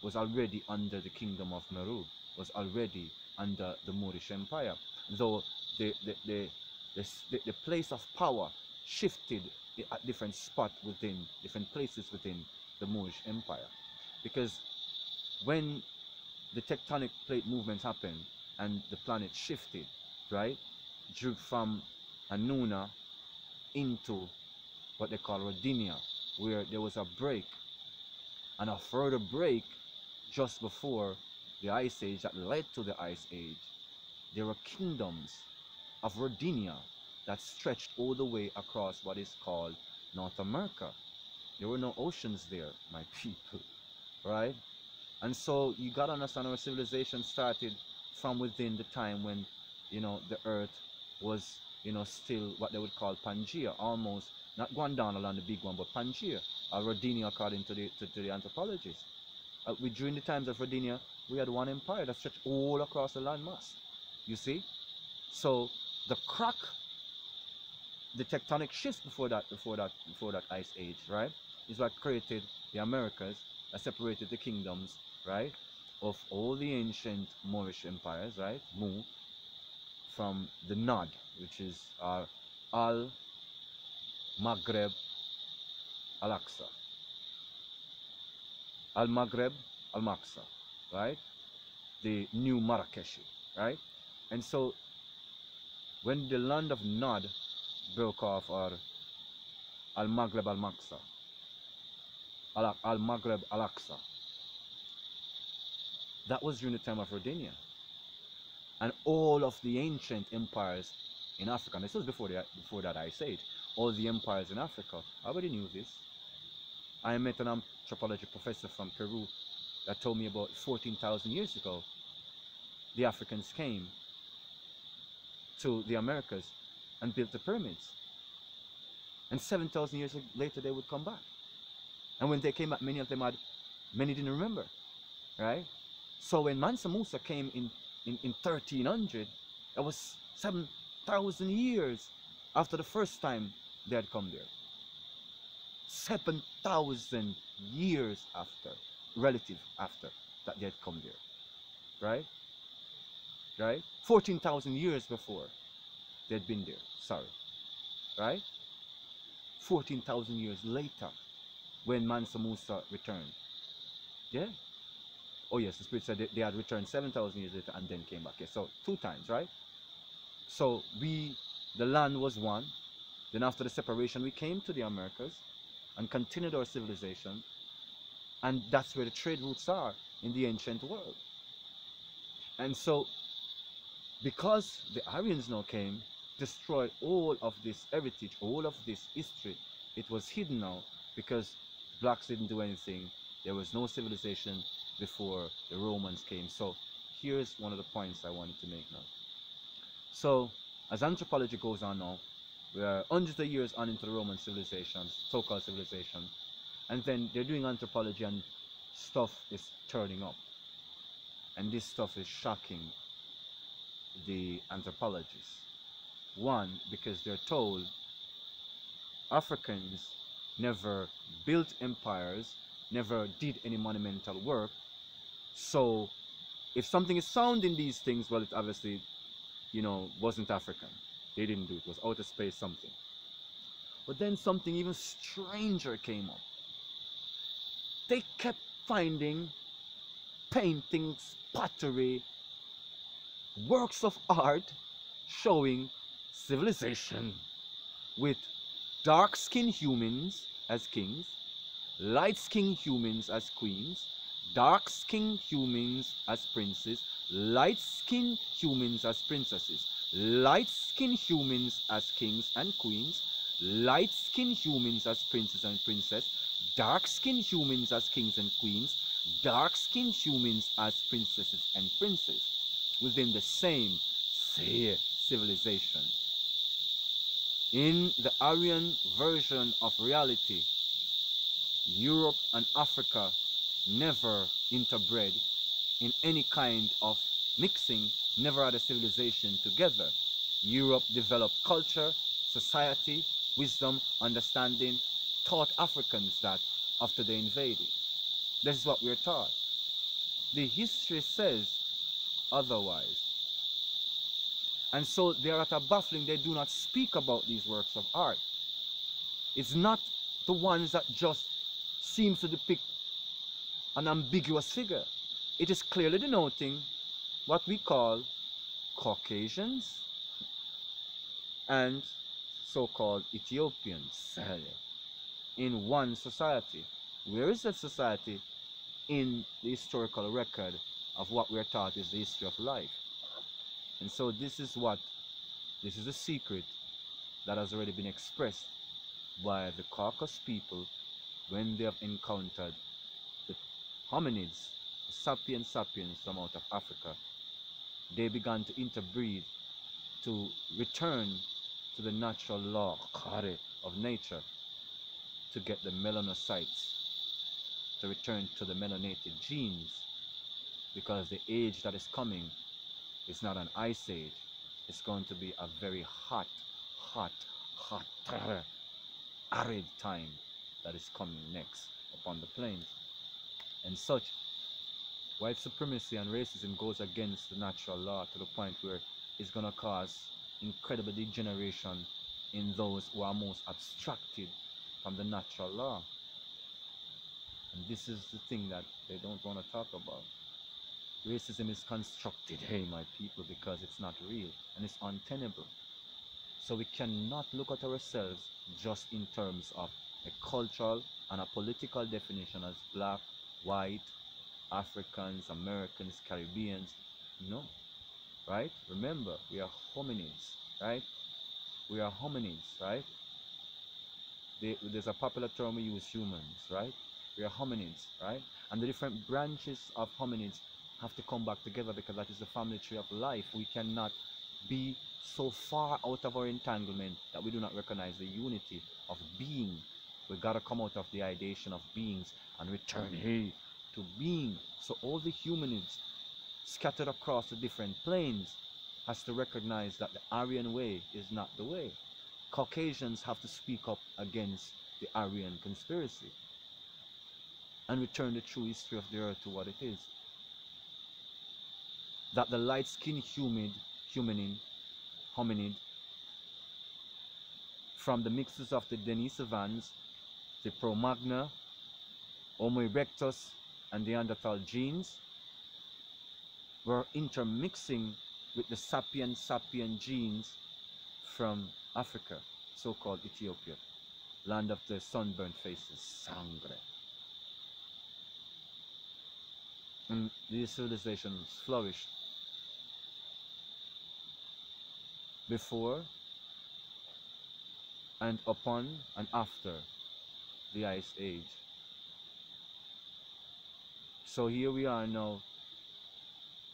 was already under the kingdom of Meru, was already under the Moorish Empire, though the place of power shifted at different spots within different places within the Moorish Empire. Because when the tectonic plate movements happened and the planet shifted, right, from Annuna into what they call Rodinia, where there was a break and a further break just before the Ice Age that led to the Ice Age. There were kingdoms of Rodinia that stretched all the way across what is called North America. There were no oceans there, my people, right? And so you gotta understand, our civilization started from within the time when you know, the earth was, you know, still what they would call Pangea, almost not going down along the big one, but Pangea, or Rodinia, according to the anthropologists. During the times of Rodinia, we had one empire that stretched all across the landmass. You see? So the crack, the tectonic shifts before that ice age, right, is what created the Americas, that separated the kingdoms, right, of all the ancient Moorish empires, right, Mu, from the Nod, which is Al Maghreb Al Aqsa, Al Maghreb Al Maqsa, right, the new Marrakeshi, right, and so when the land of Nod broke off, or Al Maghreb Al Maqsa, Al Maghreb Al Aqsa, that was during the time of Rodinia. And all of the ancient empires in Africa, and this was before that ice age, all the empires in Africa, I already knew this. I met an anthropology professor from Peru that told me about 14,000 years ago, the Africans came to the Americas and built the pyramids. And 7,000 years later, they would come back. And when they came back, many of them many didn't remember, right? So when Mansa Musa came in 1300, it was 7,000 years after the first time they had come there. 7,000 years after, relative after, that they had come there, right? Right? 14,000 years before they had been there, sorry, right? 14,000 years later, when Mansa Musa returned, yeah? Oh yes, the Spirit said they had returned 7,000 years later and then came back. Yes, so 2 times, right? So the land was one. Then after the separation, we came to the Americas and continued our civilization. And that's where the trade routes are in the ancient world. And so, because the Aryans now came, destroyed all of this heritage, all of this history, it was hidden now because blacks didn't do anything. There was no civilization before the Romans came. So here's one of the points I wanted to make now. So as anthropology goes on now, we are hundreds of years on into the Roman civilization, so-called civilization, and then they're doing anthropology and stuff is turning up. And this stuff is shocking the anthropologists. One, because they're told Africans never built empires, never did any monumental work. So if something is found in these things, well, it obviously, you know, wasn't African. They didn't do it. It was outer space something. But then something even stranger came up. They kept finding paintings, pottery, works of art showing civilization with dark-skinned humans as kings, light-skinned humans as queens, dark-skinned humans as princes, light-skinned humans as princesses, light-skinned humans as kings and queens, light-skinned humans as princes and princesses, dark-skinned humans as kings and queens, dark-skinned humans as princesses and princes, within the same civilization. In the Aryan version of reality, Europe and Africa never interbred in any kind of mixing, never had a civilization together. Europe developed culture, society, wisdom, understanding, taught Africans that after they invaded. This is what we're taught. The history says otherwise. And so they are at a baffling, they do not speak about these works of art. It's not the ones that just seems to depict an ambiguous figure. It is clearly denoting what we call Caucasians and so-called Ethiopians in one society. Where is that society in the historical record of what we're taught is the history of life? And so this is a secret that has already been expressed by the Caucasus people when they have encountered the hominids, the sapiens from out of Africa. They began to interbreed to return to the natural law of nature, to get the melanocytes to return to the melanated genes, because the age that is coming is not an ice age. It's going to be a very hot, arid time that is coming next upon the plains. And such, white supremacy and racism goes against the natural law to the point where it's going to cause incredible degeneration in those who are most abstracted from the natural law. And this is the thing that they don't want to talk about. Racism is constructed, hey my people, because it's not real and it's untenable. So we cannot look at ourselves just in terms of a cultural and a political definition as black, white, Africans, Americans, Caribbeans. No, right? Remember, we are hominids, right? We are hominids, right? There's a popular term we use, humans, right? We are hominids, right? And the different branches of hominids have to come back together, because that is the family tree of life. We cannot be so far out of our entanglement that we do not recognize the unity of being. We gotta come out of the ideation of beings and return, hey, to being. So all the humanids scattered across the different planes has to recognize that the Aryan way is not the way. Caucasians have to speak up against the Aryan conspiracy and return the true history of the earth to what it is. That the light-skinned hominid from the mixes of the Denisovans, the Cro-Magnon, Homo erectus, and Neanderthal genes were intermixing with the sapien genes from Africa, so-called Ethiopia, land of the sunburnt faces, sangre. And these civilizations flourished before and upon and after the Ice Age. So here we are now,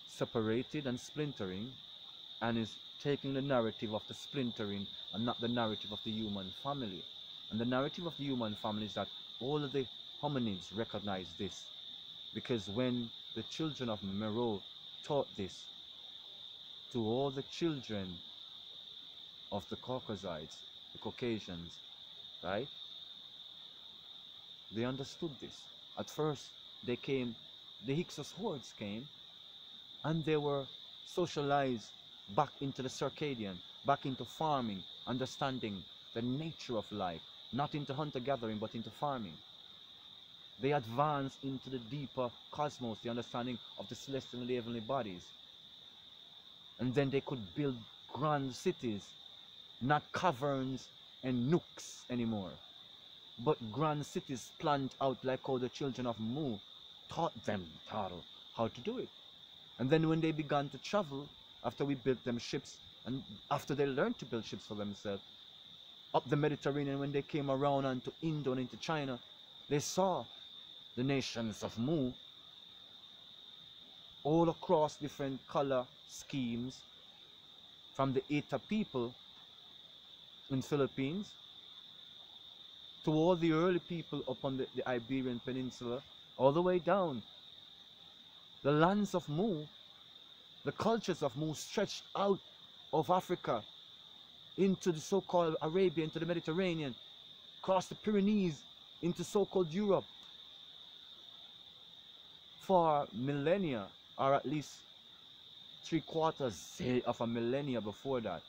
separated and splintering, and is taking the narrative of the splintering and not the narrative of the human family. And the narrative of the human family is that all of the hominids recognize this, because when the children of Meroe taught this to all the children of the Caucasides, the Caucasians, right? They understood this. At first, they came, the Hyksos hordes came, and they were socialized back into the circadian, back into farming, understanding the nature of life, not into hunter-gathering, but into farming. They advanced into the deeper cosmos, the understanding of the celestial and heavenly bodies. And then they could build grand cities, not caverns and nooks anymore, but grand cities planned out like how the children of Mu taught them how to do it. And then when they began to travel, after we built them ships, and after they learned to build ships for themselves, up the Mediterranean, when they came around into Indo and into China, they saw the nations of Mu all across different color schemes, from the Eta people in Philippines to all the early people upon the Iberian Peninsula, all the way down. The lands of Mu, the cultures of Mu stretched out of Africa into the so-called Arabia, into the Mediterranean, across the Pyrenees, into so-called Europe. For millennia, or at least 3/4 of a millennia before that,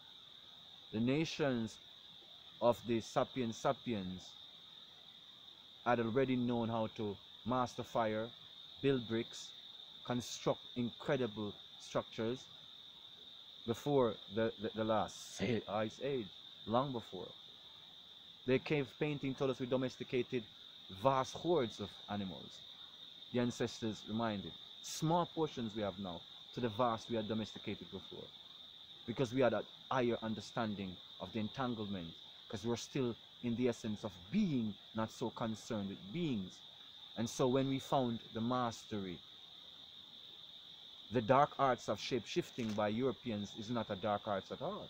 the nations of the sapiens had already known how to master fire, build bricks, construct incredible structures before the last Ice Age, long before. The cave painting told us we domesticated vast hordes of animals. The ancestors reminded, small portions we have now to the vast we had domesticated before, because we had a higher understanding of the entanglement, because we're still in the essence of being, not so concerned with beings. And so when we found the mastery The dark arts of shape-shifting by Europeans is not a dark arts at all,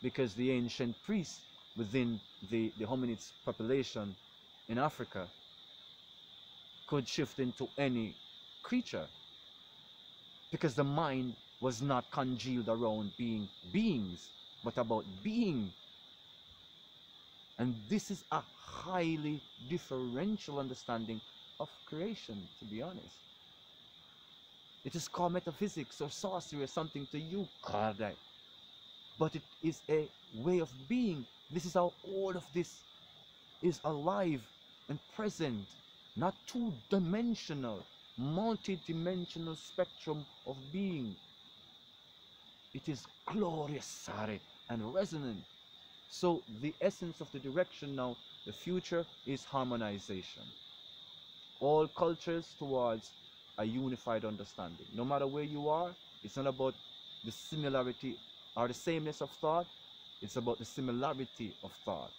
because the ancient priests within the hominids population in Africa could shift into any creature, because the mind was not congealed around being beings, but about being. And this is a highly differential understanding of creation, to be honest. It is called metaphysics or sorcery or something to you, Kardai. But it is a way of being. This is how all of this is alive and present, not two-dimensional, multi-dimensional spectrum of being. It is glorious, sorry, and resonant. So the essence of the direction now, the future, is harmonization. All cultures towards a unified understanding. No matter where you are, it's not about the similarity or the sameness of thought, it's about the similarity of thought.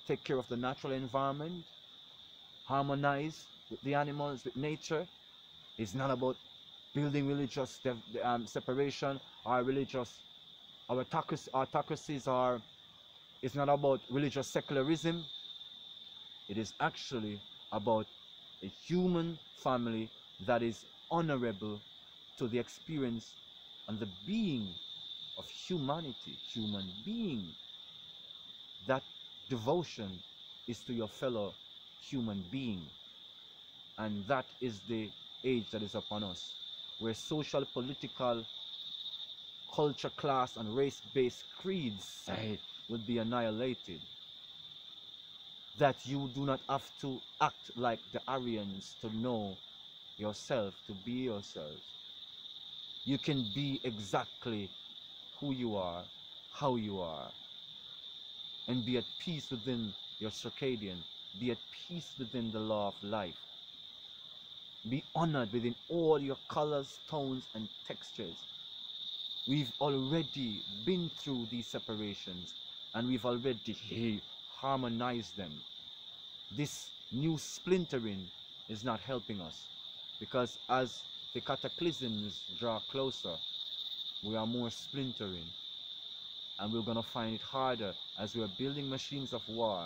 Take care of the natural environment, harmonize with the animals, with nature. It's not about building religious separation or religious autocracies, or it's not about religious secularism. It is actually about a human family that is honorable to the experience and the being of humanity, human being. That devotion is to your fellow human being. And that is the age that is upon us, where social, political, culture, class, and race-based creeds will be annihilated. That you do not have to act like the Aryans to know yourself, to be yourself. You can be exactly who you are, how you are, and be at peace within your circadian, be at peace within the law of life. Be honored within all your colors, tones, and textures. We've already been through these separations, and we've already harmonized them. This new splintering is not helping us, because as the cataclysms draw closer, we are more splintering, and we're going to find it harder as we are building machines of war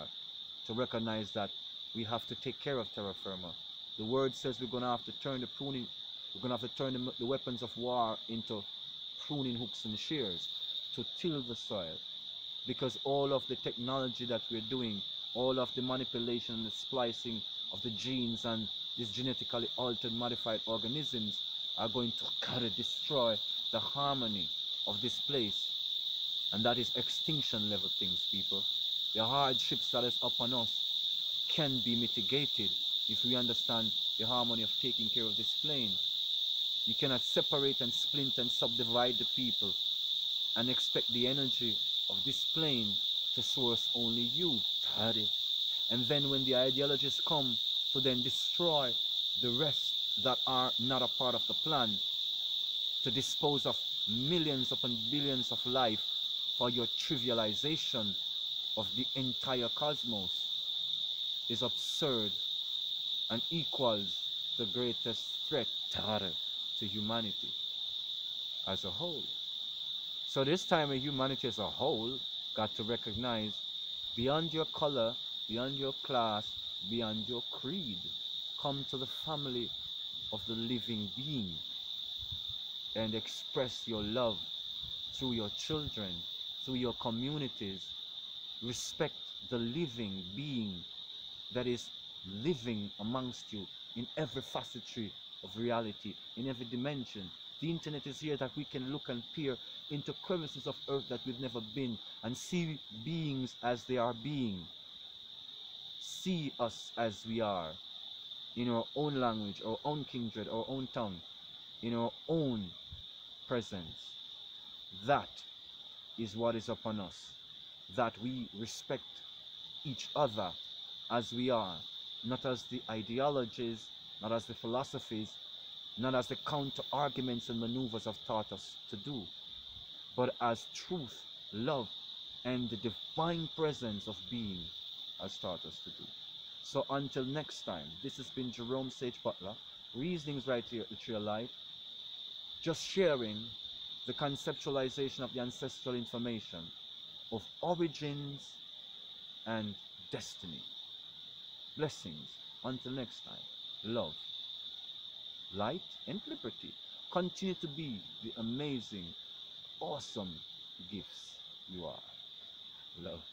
to recognize that we have to take care of terra firma. The word says we're going to have to turn the pruning, we're going to have to turn the weapons of war into pruning hooks and shears to till the soil, because all of the technology that we're doing, all of the manipulation and the splicing of the genes and these genetically altered modified organisms are going to kind of destroy the harmony of this place. And that is extinction level things, people. The hardships that is upon us can be mitigated if we understand the harmony of taking care of this plane. You cannot separate and splint and subdivide the people and expect the energy of this plane to source only you, Tari. And then when the ideologies come to then destroy the rest that are not a part of the plan, to dispose of millions upon billions of life for your trivialization of the entire cosmos, is absurd and equals the greatest threat, Tari, to humanity as a whole. So this time humanity as a whole got to recognize, beyond your color, beyond your class, beyond your creed, come to the family of the living being and express your love through your children, through your communities. Respect the living being that is living amongst you in every facetry of reality, in every dimension. The internet is here that we can look and peer into crevices of earth that we've never been and see beings as they are being. See us as we are, in our own language, our own kindred, our own tongue, in our own presence. That is what is upon us, that we respect each other as we are, not as the ideologies, not as the philosophies, not as the counter-arguments and maneuvers have taught us to do, but as truth, love, and the divine presence of being has taught us to do. So until next time, this has been Jerome Sage Butler, Reasonings right here at the Tree of Life. just sharing the conceptualization of the ancestral information of origins and destiny. Blessings. Until next time. Love, light, and liberty. Continue to be the amazing, awesome gifts you are. Love.